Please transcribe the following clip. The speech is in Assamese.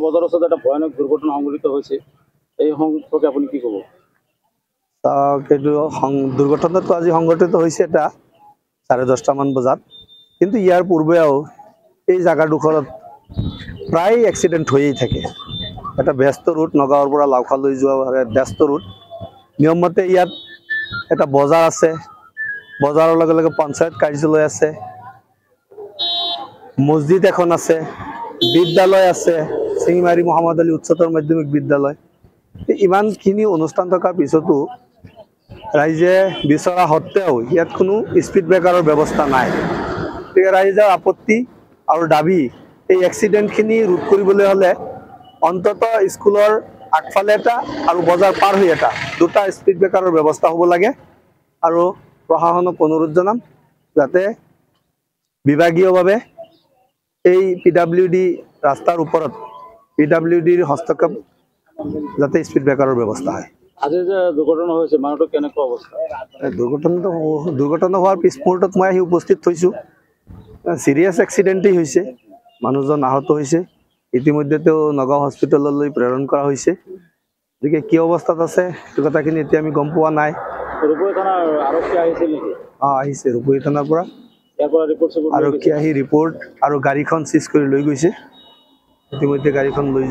বজাৰৰ ওচৰত এটা ভয়ানক দুৰ্ঘটনা সংঘটিত হৈছে এই সম্পৰ্কে আপুনি কি ক'ব? কিন্তু দুৰ্ঘটনাটো আজি সংঘটিত হৈছে এটা 10:30 মান বজাত, কিন্তু ইয়াৰ পূৰ্বেও এই জাগাডোখৰত প্ৰায় এক্সিডেণ্ট হৈয়ে থাকে। এটা ব্যস্ত ৰুট, নগাঁৱৰ পৰা লাওখালৈ যোৱা ব্যস্ত ৰুট। নিয়মমতে ইয়াত এটা বজাৰ আছে, বজাৰৰ লগে লগে পঞ্চায়ত কাৰ্যালয় আছে, মছজিদ এখন আছে, বিদ্যালয় আছে, চিঙিমাৰী মহম্মদ আলী উচ্চতৰ মাধ্যমিক বিদ্যালয়। ইমানখিনি অনুষ্ঠান থকাৰ পিছতো ৰাইজে বিচৰা সত্ত্বেও ইয়াত কোনো স্পীড ব্ৰেকাৰৰ ব্যৱস্থা নাই। গতিকে ৰাইজৰ আপত্তি আৰু দাবী, এই এক্সিডেণ্টখিনি ৰোধ কৰিবলৈ হ'লে অন্ততঃ স্কুলৰ আগফালে এটা আৰু বজাৰ পাৰ হৈ এটা দুটা স্পীড ব্ৰেকাৰৰ ব্যৱস্থা হ'ব লাগে। আৰু প্ৰশাসনক অনুৰোধ জনাম যাতে বিভাগীয়ভাৱে এই PWD ৰাস্তাৰ ওপৰত PWDৰ হস্তক্ষেপ যাতে স্পীড ব্ৰেকাৰৰ ব্যৱস্থা হয়। আজি যে দুৰ্ঘটনা হৈছে মানুহটো কেনেকুৱা অৱস্থা? দুৰ্ঘটনা হোৱাৰ পিছ মুহূৰ্তত মই আহি উপস্থিত হৈছোঁ। চিৰিয়াছ এক্সিডেণ্টেই হৈছে, মানুহজন আহত হৈছে। ইতিমধ্যে তেওঁ নগাঁও হস্পিটেললৈ প্ৰেৰণ কৰা হৈছে। গতিকে কি অৱস্থাত আছে সেই কথাখিনি এতিয়া আমি গম পোৱা নাই। ৰূপহী থানাৰ আৰক্ষী আহিছিল নেকি? আহিছে ৰূপহী থানাৰ পৰা। ইয়াৰ পৰা ৰিপৰ্ট আৰক্ষী আহি ৰিপৰ্ট আৰু গাড়ীখন চিজ কৰি লৈ গৈছে। ইতিমধ্যে গাড়ীখন লৈ